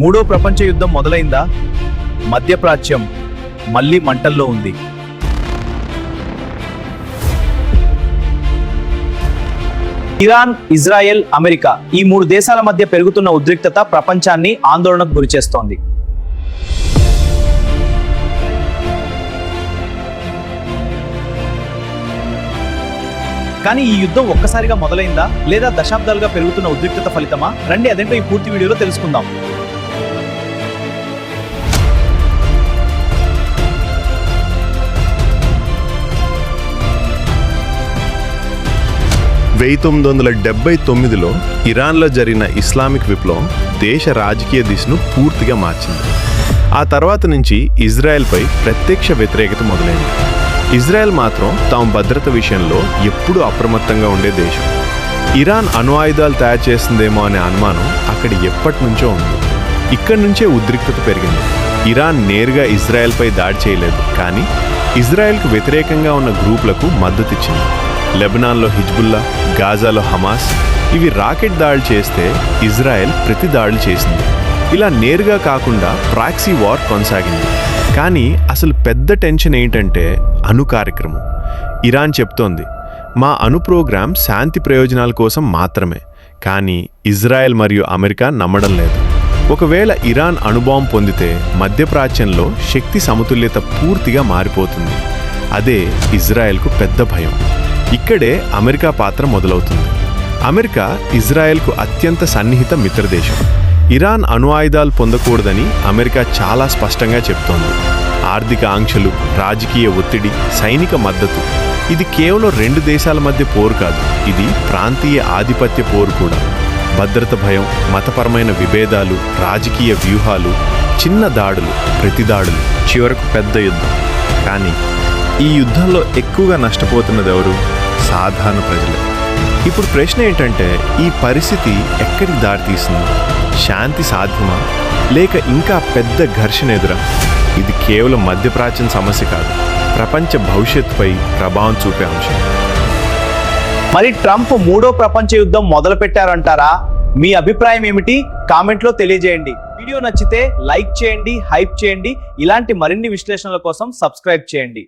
మూడో ప్రపంచ యుద్ధం మొదలైందా? మధ్యప్రాచ్యం మళ్లీ మంటల్లో ఉంది. ఇరాన్, ఇజ్రాయెల్, అమెరికా ఈ మూడు దేశాల మధ్య పెరుగుతున్న ఉద్రిక్తత ప్రపంచాన్ని ఆందోళనకు గురిచేస్తోంది. కానీ ఈ యుద్ధం ఒక్కసారిగా మొదలైందా లేదా దశాబ్దాలుగా పెరుగుతున్న ఉద్రిక్తత ఫలితమా? రండి అదేంటో ఈ పూర్తి వీడియోలో తెలుసుకుందాం. లో ఇరాన్లో జరిగిన ఇస్లామిక్ విప్లవం దేశ రాజకీయ దిశను పూర్తిగా మార్చింది. ఆ తర్వాత నుంచి ఇజ్రాయెల్పై ప్రత్యక్ష వ్యతిరేకత మొదలైంది. ఇజ్రాయెల్ మాత్రం తమ భద్రత విషయంలో ఎప్పుడూ అప్రమత్తంగా ఉండే దేశం. ఇరాన్ అణు ఆయుధాలు తయారు చేస్తుందేమో అనే అనుమానం అక్కడ ఎప్పటి నుంచో ఉంది. ఇక్కడి నుంచే ఉద్రిక్తత పెరిగింది. ఇరాన్ నేరుగా ఇజ్రాయెల్పై దాడి చేయలేదు, కానీ ఇజ్రాయెల్కు వ్యతిరేకంగా ఉన్న గ్రూపులకు మద్దతిచ్చింది. లెబనాన్లో హిజ్బుల్లా, గాజాలో హమాస్ ఇవి రాకెట్ దాడులు చేస్తే ఇజ్రాయెల్ ప్రతి దాడులు చేసింది. ఇలా నేరుగా కాకుండా ప్రాక్సీ వార్ కొనసాగింది. కానీ అసలు పెద్ద టెన్షన్ ఏంటంటే అణు కార్యక్రమం. ఇరాన్ చెప్తోంది, మా అణు ప్రోగ్రాం శాంతి ప్రయోజనాల కోసం మాత్రమే. కానీ ఇజ్రాయెల్ మరియు అమెరికా నమ్మడం లేదు. ఒకవేళ ఇరాన్ అణుబాంబు పొందితే మధ్యప్రాచ్యంలో శక్తి సమతుల్యత పూర్తిగా మారిపోతుంది. అదే ఇజ్రాయెల్కు పెద్ద భయం. ఇక్కడే అమెరికా పాత్ర మొదలవుతుంది. అమెరికా ఇజ్రాయెల్కు అత్యంత సన్నిహిత మిత్రదేశం. ఇరాన్ అణు ఆయుధాలు పొందకూడదని అమెరికా చాలా స్పష్టంగా చెప్తోంది. ఆర్థిక ఆంక్షలు, రాజకీయ ఒత్తిడి, సైనిక మద్దతు ఇది కేవలం రెండు దేశాల మధ్య పోరు కాదు, ఇది ప్రాంతీయ ఆధిపత్య పోరు కూడా. భద్రత భయం, మతపరమైన విభేదాలు, రాజకీయ వ్యూహాలు, చిన్న దాడులు, ప్రతిదాడులు, చివరకు పెద్ద యుద్ధం. కానీ ఈ యుద్ధంలో ఎక్కువగా నష్టపోతున్నది ఎవరు? సాధారణ ప్రజలే. ఇప్పుడు ప్రశ్న ఏంటంటే, ఈ పరిస్థితి ఎక్కడికి దారితీస్తుంది? శాంతి సాధ్యమా, లేక ఇంకా పెద్ద ఘర్షణ ఎదురా? ఇది కేవలం మధ్యప్రాచ్యం సమస్య కాదు, ప్రపంచ భవిష్యత్తుపై ప్రభావం చూపే అంశం. మరి ట్రంప్ మూడో ప్రపంచ యుద్ధం మొదలు పెట్టారంటారా? మీ అభిప్రాయం ఏమిటి? కామెంట్లో తెలియజేయండి. వీడియో నచ్చితే లైక్ చేయండి, హైప్ చేయండి. ఇలాంటి మరిన్ని విశ్లేషణల కోసం సబ్స్క్రైబ్ చేయండి.